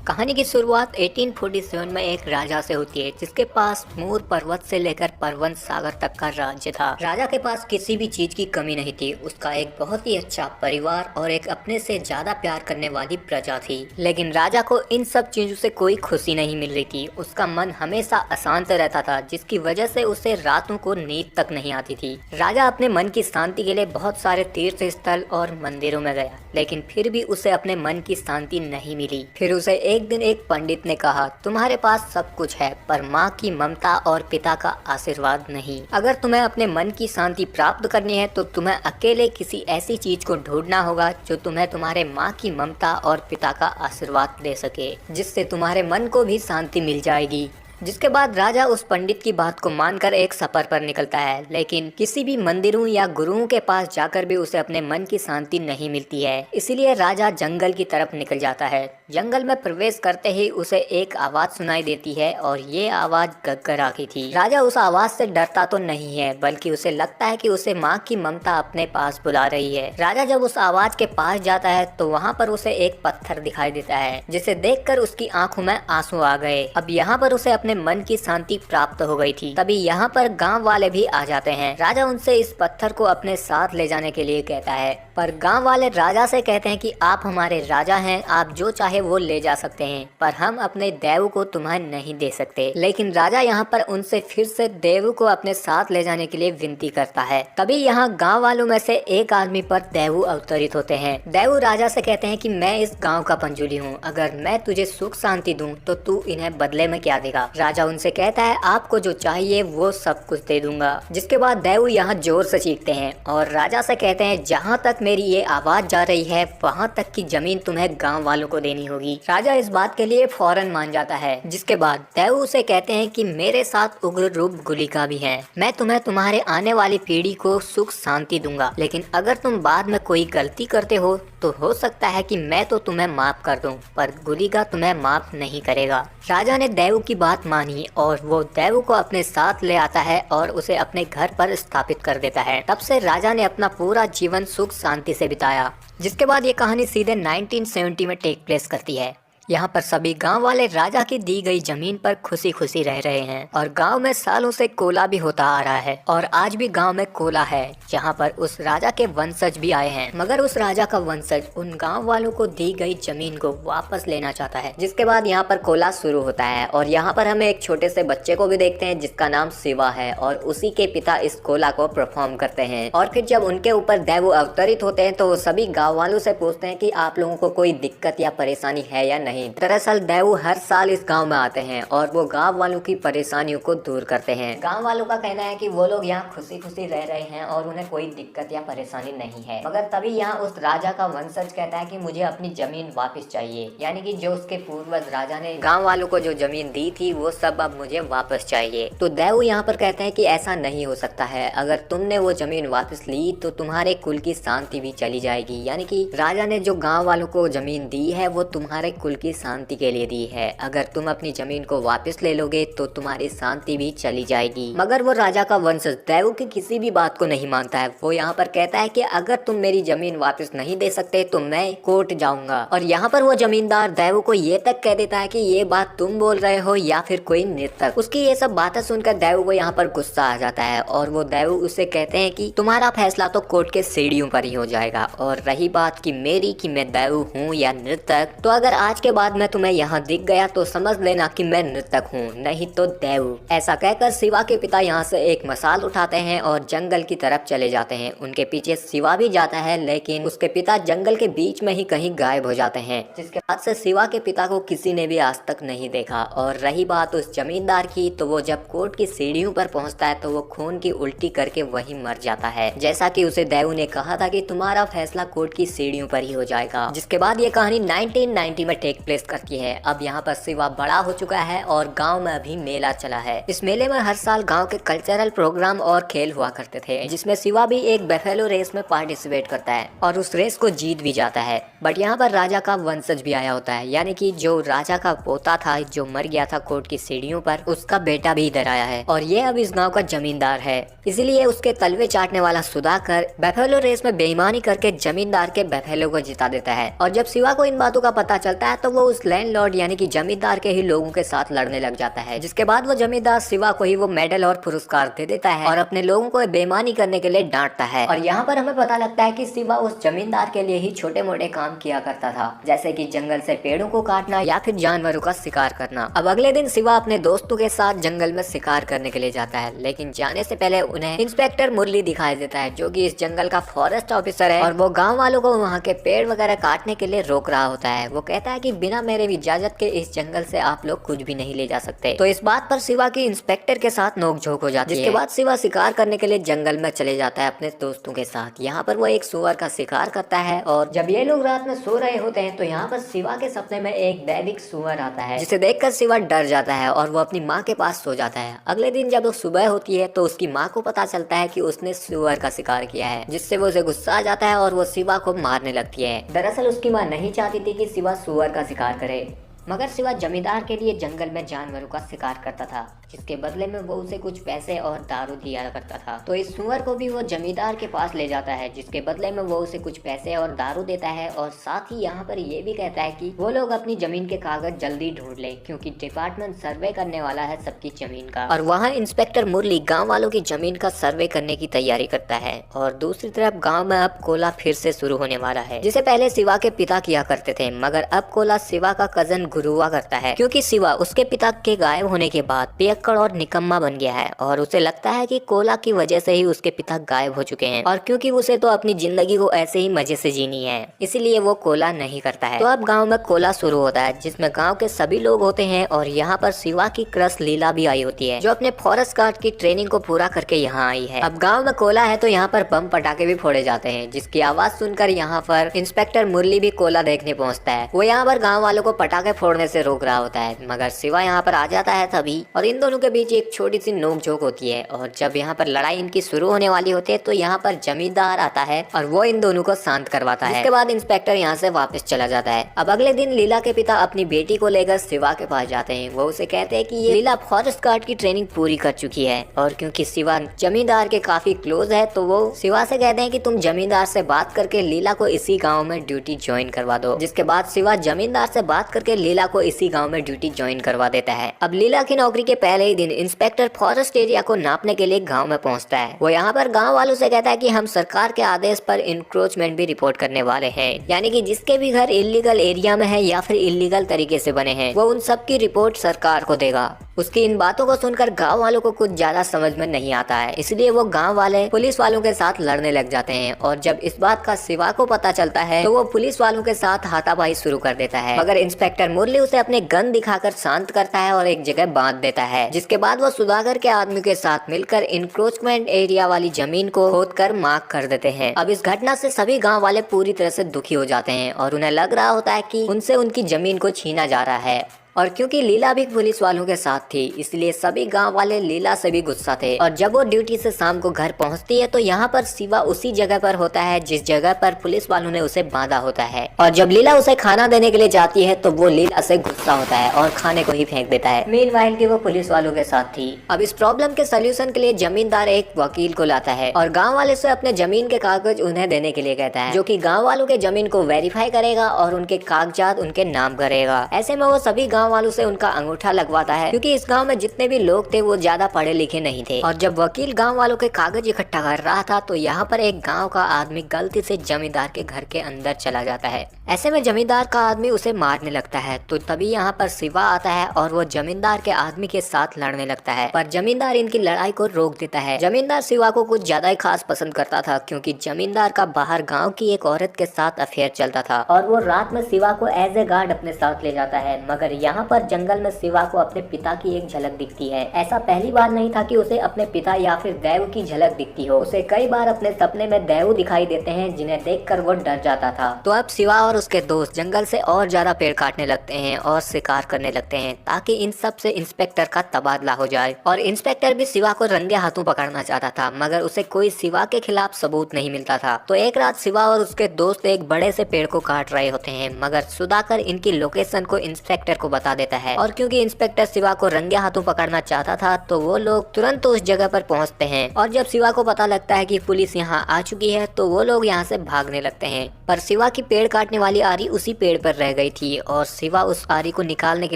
कहानी की शुरुआत 1847 में एक राजा से होती है जिसके पास मोर पर्वत से लेकर परवन सागर तक का राज्य था। राजा के पास किसी भी चीज की कमी नहीं थी। उसका एक बहुत ही अच्छा परिवार और एक अपने से ज्यादा प्यार करने वाली प्रजा थी। लेकिन राजा को इन सब चीजों से कोई खुशी नहीं मिल रही थी। उसका मन हमेशा अशांत रहता था जिसकी वजह से उसे रातों को नींद तक नहीं आती थी। राजा अपने मन की शांति के लिए बहुत सारे तीर्थ स्थल और मंदिरों में गया, लेकिन फिर भी उसे अपने मन की शांति नहीं मिली। फिर उसे एक दिन एक पंडित ने कहा, तुम्हारे पास सब कुछ है पर माँ की ममता और पिता का आशीर्वाद नहीं। अगर तुम्हें अपने मन की शांति प्राप्त करनी है तो तुम्हें अकेले किसी ऐसी चीज को ढूंढना होगा जो तुम्हें तुम्हारे माँ की ममता और पिता का आशीर्वाद दे सके, जिससे तुम्हारे मन को भी शांति मिल जाएगी। जिसके बाद राजा उस पंडित की बात को मानकर एक सफर पर निकलता है, लेकिन किसी भी मंदिरों या गुरुओं के पास जाकर भी उसे अपने मन की शांति नहीं मिलती है। इसीलिए राजा जंगल की तरफ निकल जाता है। जंगल में प्रवेश करते ही उसे एक आवाज सुनाई देती है और ये आवाज गग्गरा की थी। राजा उस आवाज से डरता तो नहीं है, बल्कि उसे लगता है कि उसे माँ की ममता अपने पास बुला रही है। राजा जब उस आवाज के पास जाता है तो वहाँ पर उसे एक पत्थर दिखाई देता है, जिसे देखकर उसकी आंखों में आंसू आ गए। अब यहाँ पर उसे अपने मन की शांति प्राप्त हो गई थी। तभी यहाँ पर गांव वाले भी आ जाते हैं। राजा उनसे इस पत्थर को अपने साथ ले जाने के लिए कहता है, पर गांव वाले राजा से कहते हैं कि आप हमारे राजा हैं, आप जो चाहे वो ले जा सकते हैं, पर हम अपने देव को तुम्हें नहीं दे सकते। लेकिन राजा यहाँ पर उनसे फिर से देव को अपने साथ ले जाने के लिए विनती करता है। तभी यहाँ गांव वालों में से एक आदमी पर देव अवतरित होते हैं। देव राजा से कहते हैं कि मैं इस गांव का पंजुली हूँ, अगर मैं तुझे सुख शांति दूं तो तू इन्हें बदले में क्या देगा। राजा उनसे कहता है, आपको जो चाहिए वो सब कुछ दे दूंगा। जिसके बाद देव यहाँ जोर से चीखते हैं और राजा से कहते हैं, जहाँ तक मेरी ये आवाज जा रही है वहाँ तक की जमीन तुम्हें गांव वालों को देनी होगी। राजा इस बात के लिए फौरन मान जाता है। जिसके बाद देव उसे कहते हैं कि मेरे साथ उग्र रूप गुलिका भी है, मैं तुम्हें तुम्हारे आने वाली पीढ़ी को सुख शांति दूंगा, लेकिन अगर तुम बाद में कोई गलती करते हो तो हो सकता है कि मैं तो तुम्हें माफ कर दूं, पर गुलिका तुम्हें माफ नहीं करेगा। राजा ने देव की बात मानी और वो देव को अपने साथ ले आता है और उसे अपने घर पर स्थापित कर देता है। तब से राजा ने अपना पूरा जीवन सुख शांति से बिताया। जिसके बाद ये कहानी सीधे 1970 में टेक प्लेस करती है। यहाँ पर सभी गांव वाले राजा की दी गई जमीन पर खुशी खुशी रह रहे हैं और गांव में सालों से कोला भी होता आ रहा है और आज भी गांव में कोला है, जहाँ पर उस राजा के वंशज भी आए हैं। मगर उस राजा का वंशज उन गांव वालों को दी गई जमीन को वापस लेना चाहता है। जिसके बाद यहाँ पर कोला शुरू होता है और यहाँ पर हमें एक छोटे से बच्चे को भी देखते हैं जिसका नाम शिवा है और उसी के पिता इस कोला को परफॉर्म करते हैं। और फिर जब उनके ऊपर देव अवतरित होते हैं तो वो सभी गाँव वालों से पूछते हैं कि आप लोगों को कोई दिक्कत या परेशानी है या नहीं। दरअसल देव हर साल इस गांव में आते हैं और वो गांव वालों की परेशानियों को दूर करते हैं। गांव वालों का कहना है कि वो लोग यहाँ खुशी खुशी रह रहे हैं और उन्हें कोई दिक्कत या परेशानी नहीं है। मगर तभी यहाँ उस राजा का वंशज कहता है कि मुझे अपनी जमीन वापस चाहिए, यानी कि जो उसके पूर्वज राजा ने गाँव वालों को जो जमीन दी थी वो सब अब मुझे वापस चाहिए। तो देव यहाँ पर कहते हैं कि ऐसा नहीं हो सकता है, अगर तुमने वो जमीन वापस ली तो तुम्हारे कुल की शांति भी चली जाएगी। यानी कि राजा ने जो गाँव वालों को जमीन दी है वो तुम्हारे कुल की शांति के लिए दी है, अगर तुम अपनी जमीन को वापस ले लोगे तो तुम्हारी शांति भी चली जाएगी। मगर वो राजा का वंशज देव की किसी भी बात को नहीं मानता है। वो यहाँ पर कहता है कि अगर तुम मेरी जमीन वापस नहीं दे सकते तो मैं कोर्ट जाऊंगा। और यहाँ पर वो जमींदार देव को ये तक कह देता है कि ये बात तुम बोल रहे हो या फिर कोई नृतक। उसकी ये सब बातें सुनकर देव को यहाँ पर गुस्सा आ जाता है और वो देव उसे कहते हैं कि तुम्हारा फैसला तो कोर्ट के सीढ़ियों पर ही हो जाएगा, और रही बात की मेरी कि मैं देव हूँ या नृतक, तो अगर आज के बाद मैं तुम्हें यहाँ दिख गया तो समझ लेना कि मैं नृतक हूँ, नहीं तो देव। ऐसा कहकर शिवा के पिता यहाँ से एक मसाल उठाते हैं और जंगल की तरफ चले जाते हैं। उनके पीछे शिवा भी जाता है, लेकिन उसके पिता जंगल के बीच में ही कहीं गायब हो जाते हैं। जिसके बाद से शिवा के पिता को किसी ने भी आज तक नहीं देखा। और रही बात उस जमींदार की, तो वो जब कोर्ट की सीढ़ियों पर पहुँचता है तो वो खून की उल्टी करके वही मर जाता है, जैसा कि उसे देव ने कहा था कि तुम्हारा फैसला कोर्ट की सीढ़ियों पर ही हो जाएगा। जिसके बाद ये कहानी 1990 में टेक प्लेस करती है। अब यहाँ पर शिवा बड़ा हो चुका है और गांव में अभी मेला चला है। इस मेले में हर साल गांव के कल्चरल प्रोग्राम और खेल हुआ करते थे, जिसमें शिवा भी एक बेफेलो रेस में पार्टिसिपेट करता है और उस रेस को जीत भी जाता है। बट यहाँ पर राजा का वंशज भी आया होता है, यानी कि जो राजा का पोता था जो मर गया था कोर्ट की सीढ़ियों पर, उसका बेटा भी इधर आया है और ये अब इस गाँव का जमींदार है। इसीलिए उसके तलवे चाटने वाला सुधाकर बेफेलो रेस में बेईमानी करके जमींदार के बेफेलो को जिता देता है। और जब शिवा को इन बातों का पता चलता है तो वो उस लैंडलॉर्ड यानी कि जमींदार के ही लोगों के साथ लड़ने लग जाता है, जिसके बाद वो जमींदार शिवा को ही वो मेडल और पुरस्कार दे देता है और अपने लोगों को बेईमानी करने के लिए डांटता है। और यहाँ पर हमें पता लगता है कि शिवा उस जमींदार के लिए ही छोटे मोटे काम किया करता था, जैसे कि जंगल से पेड़ों को काटना या फिर जानवरों का शिकार करना। अब अगले दिन शिवा अपने दोस्तों के साथ जंगल में शिकार करने के लिए जाता है, लेकिन जाने से पहले उन्हें इंस्पेक्टर मुरली दिखाई देता है, जो कि इस जंगल का फॉरेस्ट ऑफिसर है और वो गाँव वालों को वहाँ के पेड़ वगैरह काटने के लिए रोक रहा होता है। वो कहता है कि बिना मेरे इजाजत के इस जंगल से आप लोग कुछ भी नहीं ले जा सकते। तो इस बात पर शिवा की इंस्पेक्टर के साथ नोकझोंक हो जाती है, जिसके बाद शिवा शिकार करने के लिए जंगल में चले जाता है अपने दोस्तों के साथ। यहाँ पर वो एक सुअर का शिकार करता है और जब ये लोग रात में सो रहे होते हैं तो यहाँ पर शिवा के सपने में एक दैविक सुअर आता है, जिसे देखकर शिवा डर जाता है और वो अपनी माँ के पास सो जाता है। अगले दिन जब वो सुबह होती है तो उसकी माँ को पता चलता है कि उसने सुअर का शिकार किया है, जिससे वो उसे गुस्सा आ जाता है और वो शिवा को मारने लगती है। दरअसल उसकी माँ नहीं चाहती थी कि शिवा सुअर का शिकार करे, मगर शिवा जमींदार के लिए जंगल में जानवरों का शिकार करता था, जिसके बदले में वो उसे कुछ पैसे और दारू दिया करता था। तो इस सुअर को भी वो जमींदार के पास ले जाता है, जिसके बदले में वो उसे कुछ पैसे और दारू देता है और साथ ही यहाँ पर ये भी कहता है कि वो लोग अपनी जमीन के कागज जल्दी ढूंढ ले, क्योंकि डिपार्टमेंट सर्वे करने वाला है सबकी जमीन का। और वहाँ इंस्पेक्टर मुरली गाँव वालों की जमीन का सर्वे करने की तैयारी करता है। और दूसरी तरफ गाँव में अब कोला फिर से शुरू होने वाला है, जिसे पहले शिवा के पिता किया करते थे, मगर अब कोला शिवा का कजन गुरु हुआ करता है, क्योंकि शिवा उसके पिता के गायब होने के बाद पियक्कड़ और निकम्मा बन गया है और उसे लगता है कि कोला की वजह से ही उसके पिता गायब हो चुके हैं और क्योंकि उसे तो अपनी जिंदगी को ऐसे ही मजे से जीनी है, इसीलिए वो कोला नहीं करता है। तो अब गांव में कोला शुरू होता है, जिसमें गांव के सभी लोग होते हैं और यहाँ पर शिवा की क्रश लीला भी आई होती है, जो अपने फॉरेस्ट गार्ड की ट्रेनिंग को पूरा करके यहाँ आई है। अब गाँव में कोला है तो यहाँ पर बम पटाखे भी फोड़े जाते हैं, जिसकी आवाज सुनकर यहाँ पर इंस्पेक्टर मुरली भी कोला देखने पहुँचता है। वो यहाँ पर गाँव वालों को पटाखे फोड़ने से रोक रहा होता है, मगर शिवा यहाँ पर आ जाता है तभी, और इन दोनों के बीच एक छोटी सी नोकझोंक होती है। और जब यहाँ पर लड़ाई इनकी शुरू होने वाली होती है तो यहाँ पर जमींदार आता है और वो इन दोनों को शांत करवाता है। इसके बाद इंस्पेक्टर यहाँ से वापस चला जाता है। अब अगले दिन लीला के पिता अपनी बेटी को लेकर शिवा के पास जाते हैं। वो उसे कहते हैं कि ये लीला फॉरेस्ट गार्ड की ट्रेनिंग पूरी कर चुकी है, और क्योंकि शिवा जमींदार के काफी क्लोज है तो वो शिवा से कहते हैं कि तुम जमींदार से बात करके लीला को इसी गाँव में ड्यूटी ज्वाइन करवा दो। जिसके बाद शिवा जमींदार से बात करके लीला को इसी गाँव में ड्यूटी ज्वाइन करवा देता है। अब लीला की नौकरी के पहले ही दिन इंस्पेक्टर फॉरेस्ट एरिया को नापने के लिए गांव में पहुंचता है। वो यहाँ पर गांव वालों से कहता है कि हम सरकार के आदेश पर इंक्रोचमेंट भी रिपोर्ट करने वाले हैं, यानी कि जिसके भी घर इलीगल एरिया में है या फिर इलीगल तरीके से बने हैं, वो उन सब की रिपोर्ट सरकार को देगा। उसकी इन बातों को सुनकर गांव वालों को कुछ ज्यादा समझ में नहीं आता है, इसलिए वो गांव वाले पुलिस वालों के साथ लड़ने लग जाते हैं। और जब इस बात का शिवा को पता चलता है तो वो पुलिस वालों के साथ हाथापाई शुरू कर देता है, मगर इंस्पेक्टर मुरली उसे अपने गन दिखाकर शांत करता है और एक जगह बांध देता है। जिसके बाद वो सुधाकर के आदमी के साथ मिलकर इंक्रोचमेंट एरिया वाली जमीन को खोदकर मार्क कर देते हैं। अब इस घटना से सभी गाँव वाले पूरी तरह से दुखी हो जाते हैं और उन्हें लग रहा होता है कि उनसे उनकी जमीन को छीना जा रहा है। और क्योंकि लीला भी पुलिस वालों के साथ थी, इसलिए सभी गांव वाले लीला से भी गुस्सा थे। और जब वो ड्यूटी से शाम को घर पहुंचती है तो यहाँ पर शिवा उसी जगह पर होता है जिस जगह पर पुलिस वालों ने उसे बांधा होता है। और जब लीला उसे खाना देने के लिए जाती है तो वो लीला से गुस्सा होता है और खाने को ही फेंक देता है। मीनवाइल की वो पुलिस वालों के साथ थी। अब इस प्रॉब्लम के सोल्यूशन के लिए जमींदार एक वकील को लाता है और गाँव वाले से अपने जमीन के कागज उन्हें देने के लिए कहता है, जो की गाँव वालों के जमीन को वेरीफाई करेगा और उनके कागजात उनके नाम करेगा। ऐसे में वो सभी गाँव वालों से उनका अंगूठा लगवाता है, क्योंकि इस गांव में जितने भी लोग थे वो ज्यादा पढ़े लिखे नहीं थे। और जब वकील गांव वालों के कागज इकट्ठा कर रहा था तो यहाँ पर एक गांव का आदमी गलती से जमींदार के घर के अंदर चला जाता है। ऐसे में जमींदार का आदमी उसे मारने लगता है, तो तभी यहाँ पर शिवा आता है और वो जमींदार के आदमी के साथ लड़ने लगता है, पर जमींदार इनकी लड़ाई को रोक देता है। जमींदार शिवा को कुछ ज्यादा ही खास पसंद करता था, क्योंकि जमींदार का बाहर गाँव की एक औरत के साथ अफेयर चलता था और वो रात में शिवा को एज ए गार्ड अपने साथ ले जाता है। मगर यहाँ पर जंगल में शिवा को अपने पिता की एक झलक दिखती है। ऐसा पहली बार नहीं था कि उसे अपने पिता या फिर देव की झलक दिखती हो। उसे कई बार अपने सपने में देव दिखाई देते हैं, जिन्हें देखकर वो डर जाता था। तो अब शिवा और उसके दोस्त जंगल से और ज्यादा पेड़ काटने लगते हैं और शिकार करने लगते हैं, ताकि इन सब से इंस्पेक्टर का तबादला हो जाए। और इंस्पेक्टर भी शिवा को रंगे हाथों पकड़ना चाहता था, मगर उसे कोई शिवा के खिलाफ सबूत नहीं मिलता था। तो एक रात शिवा और उसके दोस्त एक बड़े से पेड़ को काट रहे होते हैं, मगर सुधाकर इनकी लोकेशन को इंस्पेक्टर को बता देता है। और क्योंकि इंस्पेक्टर शिवा को रंगे हाथों पकड़ना चाहता था तो वो लोग तुरंत उस जगह पर पहुंचते हैं। और जब शिवा को पता लगता है कि पुलिस यहाँ आ चुकी है तो वो लोग यहाँ से भागने लगते हैं। पर शिवा की पेड़ काटने वाली आरी उसी पेड़ पर रह गई थी और शिवा उस आरी को निकालने के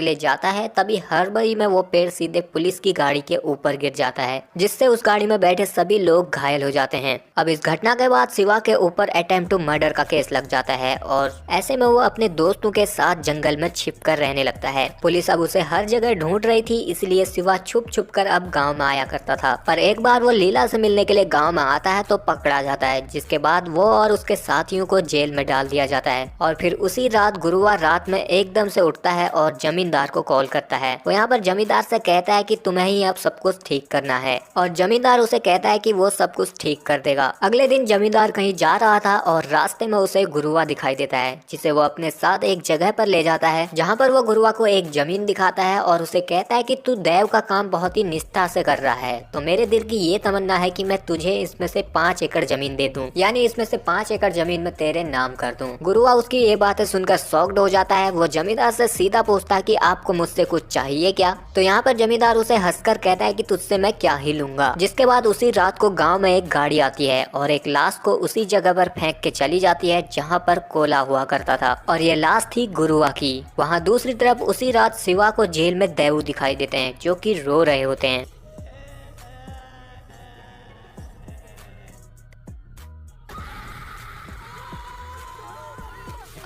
लिए जाता है, तभी हड़बड़ी में वो पेड़ सीधे पुलिस की गाड़ी के ऊपर गिर जाता है, जिससे उस गाड़ी में बैठे सभी लोग घायल हो जाते हैं। अब इस घटना के बाद शिवा के ऊपर अटेम्प्ट टू मर्डर का केस लग जाता है और ऐसे में वो अपने दोस्तों के साथ जंगल में छिपकर रहने लगता है। पुलिस अब उसे हर जगह ढूंढ रही थी, इसलिए शिवा छुप छुप कर अब गाँव में आया करता था। पर एक बार वो लीला से मिलने के लिए गाँव में आता है तो पकड़ा जाता है, जिसके बाद वो और उसके साथियों को जेल में डाल दिया जाता है। और फिर उसी रात गुरुवार रात में एकदम से उठता है और जमींदार को कॉल करता है। वो यहाँ पर जमींदार से कहता है कि तुम्हें ही अब सब कुछ ठीक करना है और जमींदार उसे कहता है कि वो सब कुछ ठीक कर देगा। अगले दिन जमींदार कहीं जा रहा था और रास्ते में उसे गुरुआ दिखाई देता है, जिसे वो अपने साथ एक जगह पर ले जाता है, जहाँ पर वो गुरुआ को एक जमीन दिखाता है और उसे कहता है कि तू देव का काम बहुत ही निष्ठा से कर रहा है, तो मेरे दिल की ये तमन्ना है कि मैं तुझे इसमें से 5 एकड़ जमीन दे दूं, यानी इसमें से 5 एकड़ जमीन में तेरे नाम कर दूं। गुरुआ उसकी ये बातें सुनकर शॉक्ड हो जाता है। वो जमींदार से सीधा पूछता है कि आपको मुझसे कुछ चाहिए क्या? तो यहाँ पर जमींदार उसे हंसकर कहता है कि तुझसे मैं क्या ही लूंगा। जिसके बाद उसी रात को गांव में एक गाड़ी आती है और एक लाश को उसी जगह पर फेंक के चली जाती है जहाँ पर कोला हुआ करता था, और ये लाश थी गुरुआ की। वहाँ दूसरी तरफ उसी रात शिवा को जेल में देव दिखाई देते हैं, जो कि रो रहे होते हैं।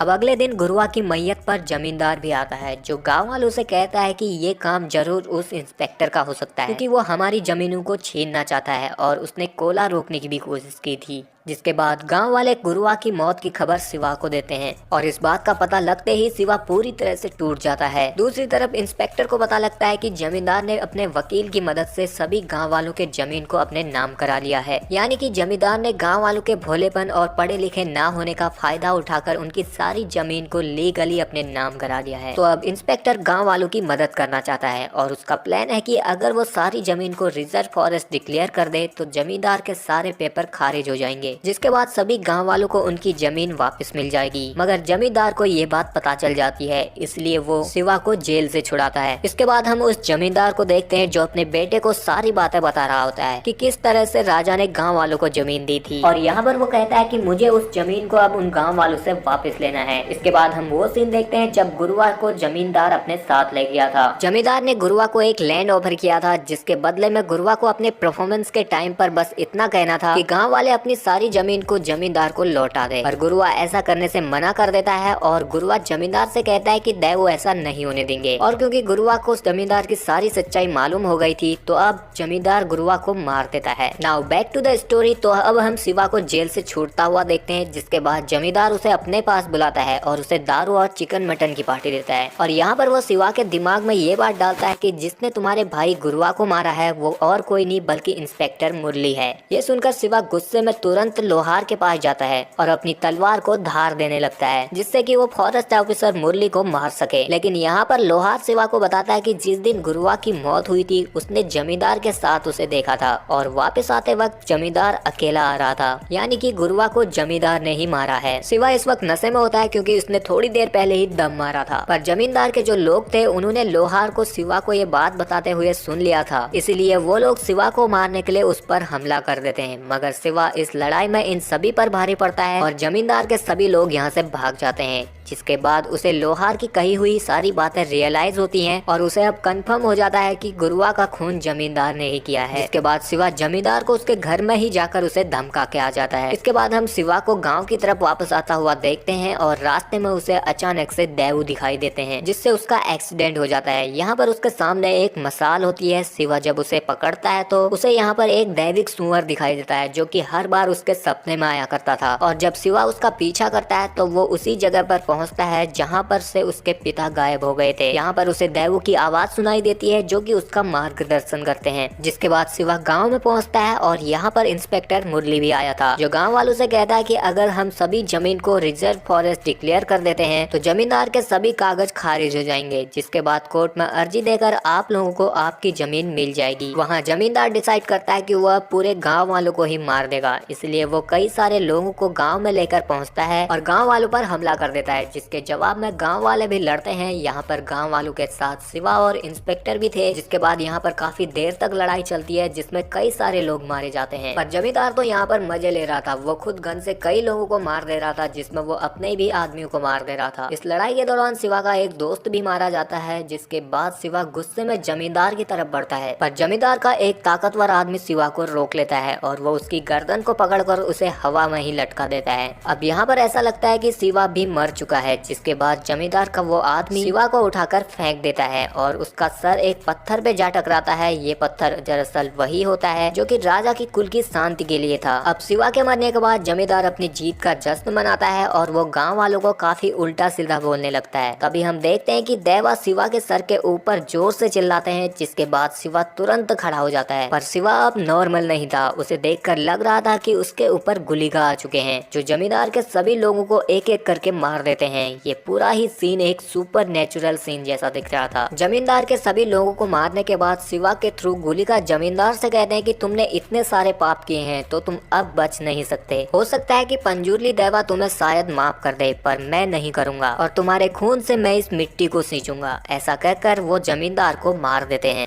अब अगले दिन गुरुआ की मैयत पर जमींदार भी आता है, जो गांव वालों से कहता है कि ये काम जरूर उस इंस्पेक्टर का हो सकता है, क्योंकि वो हमारी जमीनों को छीनना चाहता है और उसने कोला रोकने की भी कोशिश की थी। जिसके बाद गांव वाले गुरुआ की मौत की खबर शिवा को देते हैं और इस बात का पता लगते ही शिवा पूरी तरह से टूट जाता है। दूसरी तरफ इंस्पेक्टर को पता लगता है कि जमींदार ने अपने वकील की मदद से सभी गांव वालों के जमीन को अपने नाम करा लिया है, यानी कि जमींदार ने गांव वालों के भोलेपन और पढ़े लिखे ना होने का फायदा उठाकर उनकी सारी जमीन को लीगली अपने नाम करा लिया है। तो अब इंस्पेक्टर गाँव वालों की मदद करना चाहता है और उसका प्लान है कि अगर वो सारी जमीन को रिजर्व फॉरेस्ट डिक्लेयर कर दे तो जमींदार के सारे पेपर खारिज हो जाएंगे, जिसके बाद सभी गांव वालों को उनकी जमीन वापस मिल जाएगी। मगर जमींदार को ये बात पता चल जाती है, इसलिए वो शिवा को जेल से छुड़ाता है। इसके बाद हम उस जमींदार को देखते हैं जो अपने बेटे को सारी बातें बता रहा होता है कि किस तरह से राजा ने गांव वालों को जमीन दी थी, और यहाँ पर वो कहता है कि मुझे उस जमीन को अब उन गाँव वालों से वापस लेना है। इसके बाद हम वो सीन देखते हैं जब गुरुआ को जमींदार अपने साथ ले गया था। जमींदार ने गुरुआ को एक लैंड ऑफर किया था, जिसके बदले में गुरुआ को अपने परफॉर्मेंस के टाइम पर बस इतना कहना था कि गांव वाले अपनी सारी जमीन को जमींदार को लौटा दे, पर गुरुआ ऐसा करने से मना कर देता है और गुरुआ जमींदार से कहता है कि देव ऐसा नहीं होने देंगे। और क्योंकि गुरुआ को जमींदार की सारी सच्चाई मालूम हो गई थी तो अब जमींदार गुरुआ को मार देता है। Now back to the story. तो अब हम शिवा को जेल से छूटता हुआ देखते हैं, जिसके बाद जमींदार उसे अपने पास बुलाता है और उसे दारू और चिकन मटन की पार्टी देता है। और यहाँ पर वो शिवा के दिमाग में ये बात डालता है कि जिसने तुम्हारे भाई गुरुआ को मारा है वो और कोई नहीं बल्कि इंस्पेक्टर मुरली है। ये सुनकर शिवा गुस्से में तुरंत लोहार के पास जाता है और अपनी तलवार को धार देने लगता है, जिससे कि वो फॉरेस्ट ऑफिसर मुरली को मार सके। लेकिन यहाँ पर लोहार शिवा को बताता है कि जिस दिन गुरुआ की मौत हुई थी उसने जमींदार के साथ उसे देखा था और वापस आते वक्त जमींदार अकेला आ रहा था, यानी कि गुरुआ को जमींदार ने ही मारा है। शिवा इस वक्त नशे में होता है क्योंकि उसने थोड़ी देर पहले ही दम मारा था, पर जमींदार के जो लोग थे उन्होंने लोहार को शिवा को ये बात बताते हुए सुन लिया था, इसलिए वो लोग शिवा को मारने के लिए उस पर हमला कर देते हैं। मगर शिवा इस लड़ाई में इन सभी पर भारी पड़ता है और जमींदार के सभी लोग यहाँ से भाग जाते हैं, जिसके बाद उसे लोहार की कही हुई सारी बातें रियलाइज होती हैं और उसे अब कंफर्म हो जाता है कि गुरुआ का खून जमींदार ने ही किया है। इसके बाद शिवा जमींदार को उसके घर में ही जाकर उसे धमका के आ जाता है। इसके बाद हम शिवा को गांव की तरफ वापस आता हुआ देखते हैं और रास्ते में उसे अचानक से देव दिखाई देते हैं, जिससे उसका एक्सीडेंट हो जाता है। यहाँ पर उसके सामने एक मसाल होती है। शिवा जब उसे पकड़ता है तो उसे यहाँ पर एक दैविक सुअर दिखाई देता है, जो कि हर बार उसके सपने में आया करता था। और जब शिवा उसका पीछा करता है तो वो उसी जगह पर पहुंचता है जहां पर से उसके पिता गायब हो गए थे। यहाँ पर उसे देवू की आवाज सुनाई देती है, जो कि उसका मार्गदर्शन करते हैं। जिसके बाद शिवा गांव में पहुंचता है और यहाँ पर इंस्पेक्टर मुरली भी आया था, जो गांव वालों से कहता है कि अगर हम सभी जमीन को रिजर्व फॉरेस्ट डिक्लेयर कर देते हैं तो जमींदार के सभी कागज खारिज हो जाएंगे, जिसके बाद कोर्ट में अर्जी देकर आप लोगों को आपकी जमीन मिल जाएगी। वहाँ जमींदार डिसाइड करता है कि वह पूरे गाँव वालों को ही मार देगा, इसलिए वो कई सारे लोगों को गाँव में लेकर पहुँचता है और गाँव वालों पर हमला कर देता है, है, जिसके जवाब में गांव वाले भी लड़ते हैं। यहाँ पर गांव वालों के साथ शिवा और इंस्पेक्टर भी थे। जिसके बाद यहाँ पर काफी देर तक लड़ाई चलती है, जिसमें कई सारे लोग मारे जाते हैं। पर जमींदार तो यहाँ पर मजे ले रहा था, वो खुद गन से कई लोगों को मार दे रहा था, जिसमें वो अपने भी आदमियों को मार दे रहा था। इस लड़ाई के दौरान शिवा का एक दोस्त भी मारा जाता है, जिसके बाद शिवा गुस्से में जमींदार की तरफ बढ़ता है। पर जमींदार का एक ताकतवर आदमी शिवा को रोक लेता है और वो उसकी गर्दन को पकड़कर उसे हवा में ही लटका देता है। अब यहाँ पर ऐसा लगता है कि शिवा भी मर चुका है। जिसके बाद जमींदार का वो आदमी शिवा को उठाकर फेंक देता है और उसका सर एक पत्थर पे जा टकराता है। ये पत्थर दरअसल वही होता है जो कि राजा की कुल की शांति के लिए था। अब शिवा के मरने के बाद जमींदार अपनी जीत का जश्न मनाता है और वो गाँव वालों को काफी उल्टा सीधा बोलने लगता है। तभी हम देखते हैं कि देवा शिवा के सर के ऊपर जोर से चिल्लाते हैं, जिसके बाद शिवा तुरंत खड़ा हो जाता है। पर शिवा अब नॉर्मल नहीं था, उसे देखकर लग रहा था कि उसके ऊपर गुलिका आ चुके हैं, जो जमींदार के सभी लोगों को एक एक करके मार देते हैं। ये पूरा ही सीन एक सुपर नेचुरल सीन जैसा दिख रहा था। जमींदार के सभी लोगों को मारने के बाद शिवा के थ्रू गुलिका जमींदार से कहते हैं कि तुमने इतने सारे पाप किए हैं तो तुम अब बच नहीं सकते। हो सकता है कि पंजूर्ली देवा तुम्हें शायद माफ कर दे, पर मैं नहीं करूंगा और तुम्हारे खून से मैं इस मिट्टी को सींचूंगा। ऐसा कहकर वो जमींदार को मार देते हैं।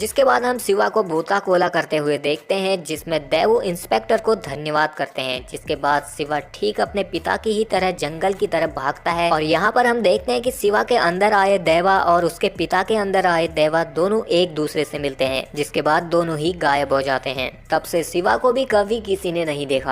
जिसके बाद हम शिवा को भूता कोला करते हुए देखते हैं, जिसमें देवू इंस्पेक्टर को धन्यवाद करते हैं। जिसके बाद शिवा ठीक अपने पिता की ही तरह जंगल की तरफ भागता है और यहाँ पर हम देखते हैं कि शिवा के अंदर आए देवा और उसके पिता के अंदर आए देवा दोनों एक दूसरे से मिलते हैं, जिसके बाद दोनों ही गायब हो जाते हैं। तब से शिवा को भी कभी किसी ने नहीं देखा।